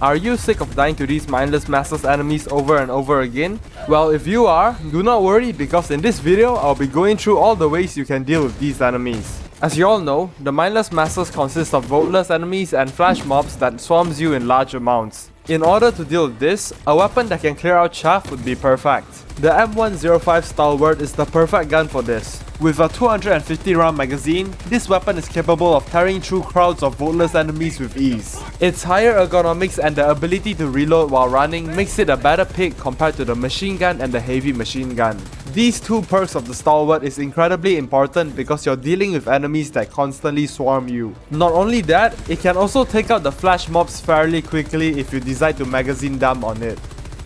Are you sick of dying to these mindless masses enemies over and over again? Well, if you are, do not worry because in this video, I'll be going through all the ways you can deal with these enemies. As you all know, the mindless masses consist of voteless enemies and flash mobs that swarms you in large amounts. In order to deal with this, a weapon that can clear out chaff would be perfect. The M105 Stalwart is the perfect gun for this. With a 250 round magazine, this weapon is capable of tearing through crowds of voteless enemies with ease. Its higher ergonomics and the ability to reload while running makes it a better pick compared to the machine gun and the heavy machine gun. These two perks of the Stalwart is incredibly important because you're dealing with enemies that constantly swarm you. Not only that, it can also take out the flash mobs fairly quickly if you decide to magazine dump on it.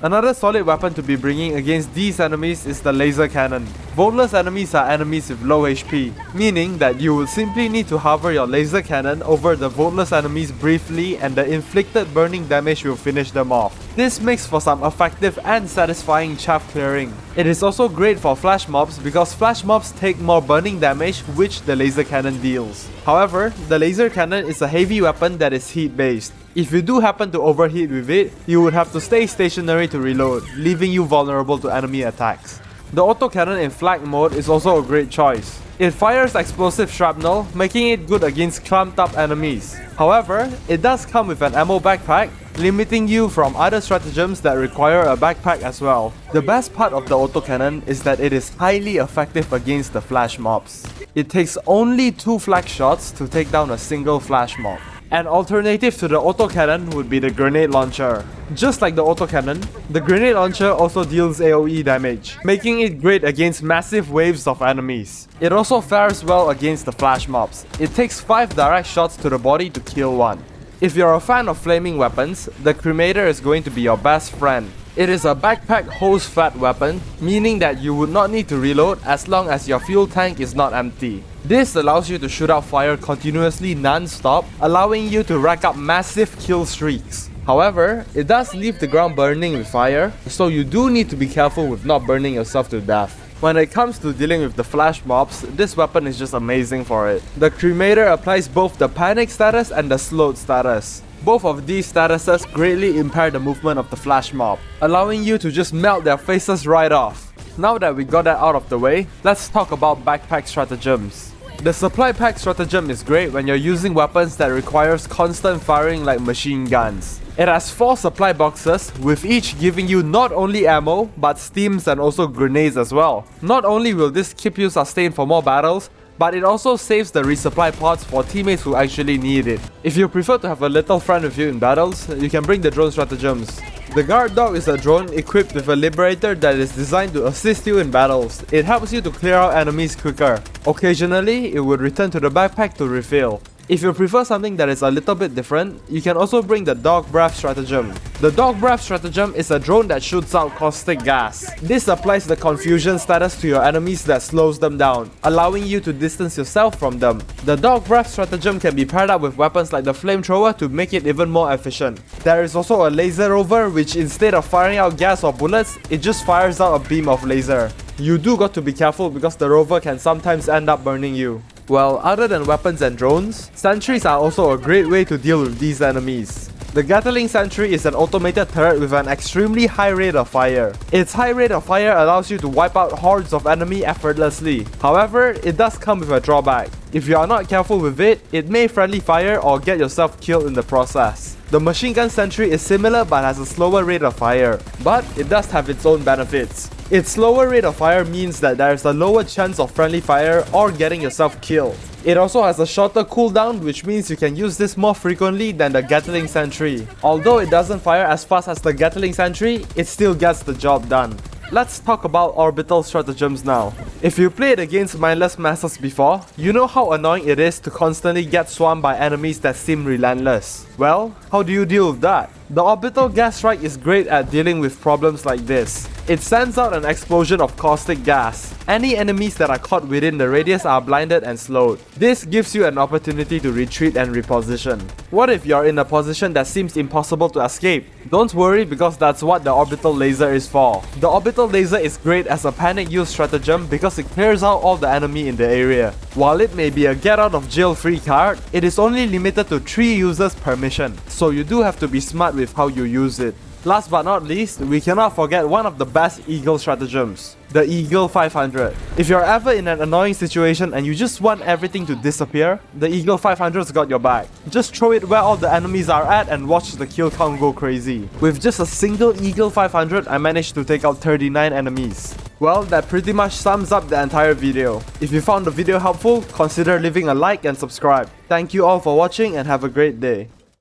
Another solid weapon to be bringing against these enemies is the laser cannon. Voteless enemies are enemies with low HP, meaning that you will simply need to hover your laser cannon over the voteless enemies briefly and the inflicted burning damage will finish them off. This makes for some effective and satisfying chaff clearing. It is also great for flash mobs because flash mobs take more burning damage which the laser cannon deals. However, the laser cannon is a heavy weapon that is heat based. If you do happen to overheat with it, you would have to stay stationary to reload, leaving you vulnerable to enemy attacks. The autocannon in flak mode is also a great choice. It fires explosive shrapnel, making it good against clumped up enemies. However, it does come with an ammo backpack, limiting you from other stratagems that require a backpack as well. The best part of the autocannon is that it is highly effective against the flash mobs. It takes only 2 flak shots to take down a single flash mob. An alternative to the autocannon would be the grenade launcher. Just like the autocannon, the grenade launcher also deals AoE damage, making it great against massive waves of enemies. It also fares well against the flash mobs. It takes 5 direct shots to the body to kill one. If you're a fan of flaming weapons, the cremator is going to be your best friend. It is a backpack hose fat weapon, meaning that you would not need to reload as long as your fuel tank is not empty. This allows you to shoot out fire continuously non-stop, allowing you to rack up massive kill streaks. However, it does leave the ground burning with fire, so you do need to be careful with not burning yourself to death. When it comes to dealing with the flash mobs, this weapon is just amazing for it. The cremator applies both the panic status and the slowed status. Both of these statuses greatly impair the movement of the flash mob, allowing you to just melt their faces right off. Now that we got that out of the way, let's talk about backpack stratagems. The supply pack stratagem is great when you're using weapons that requires constant firing like machine guns. It has 4 supply boxes, with each giving you not only ammo, but steams and also grenades as well. Not only will this keep you sustained for more battles, but it also saves the resupply pods for teammates who actually need it. If you prefer to have a little friend with you in battles, you can bring the drone stratagems. The guard dog is a drone equipped with a liberator that is designed to assist you in battles. It helps you to clear out enemies quicker. Occasionally, it would return to the backpack to refill. If you prefer something that is a little bit different, you can also bring the dog breath stratagem. The dog breath stratagem is a drone that shoots out caustic gas. This applies the confusion status to your enemies that slows them down, allowing you to distance yourself from them. The dog breath stratagem can be paired up with weapons like the flamethrower to make it even more efficient. There is also a laser rover which instead of firing out gas or bullets, it just fires out a beam of laser. You do got to be careful because the rover can sometimes end up burning you. Well, other than weapons and drones, sentries are also a great way to deal with these enemies. The Gatling sentry is an automated turret with an extremely high rate of fire. Its high rate of fire allows you to wipe out hordes of enemy effortlessly. However, it does come with a drawback. If you are not careful with it, it may friendly fire or get yourself killed in the process. The machine gun sentry is similar but has a slower rate of fire, but it does have its own benefits. Its slower rate of fire means that there is a lower chance of friendly fire or getting yourself killed. It also has a shorter cooldown, which means you can use this more frequently than the Gatling sentry. Although it doesn't fire as fast as the Gatling sentry, it still gets the job done. Let's talk about orbital stratagems now. If you played against mindless masses before, you know how annoying it is to constantly get swarmed by enemies that seem relentless. Well, how do you deal with that? The orbital gas strike is great at dealing with problems like this. It sends out an explosion of caustic gas. Any enemies that are caught within the radius are blinded and slowed. This gives you an opportunity to retreat and reposition. What if you're in a position that seems impossible to escape? Don't worry, because that's what the orbital laser is for. The orbital laser is great as a panic use stratagem because it clears out all the enemy in the area. While it may be a get out of jail free card, it is only limited to 3 users per mission, so you do have to be smart with how you use it. Last but not least, we cannot forget one of the best Eagle stratagems, the Eagle 500. If you're ever in an annoying situation and you just want everything to disappear, the Eagle 500's got your back. Just throw it where all the enemies are at and watch the kill count go crazy. With just a single Eagle 500, I managed to take out 39 enemies. Well, that pretty much sums up the entire video. If you found the video helpful, consider leaving a like and subscribe. Thank you all for watching and have a great day.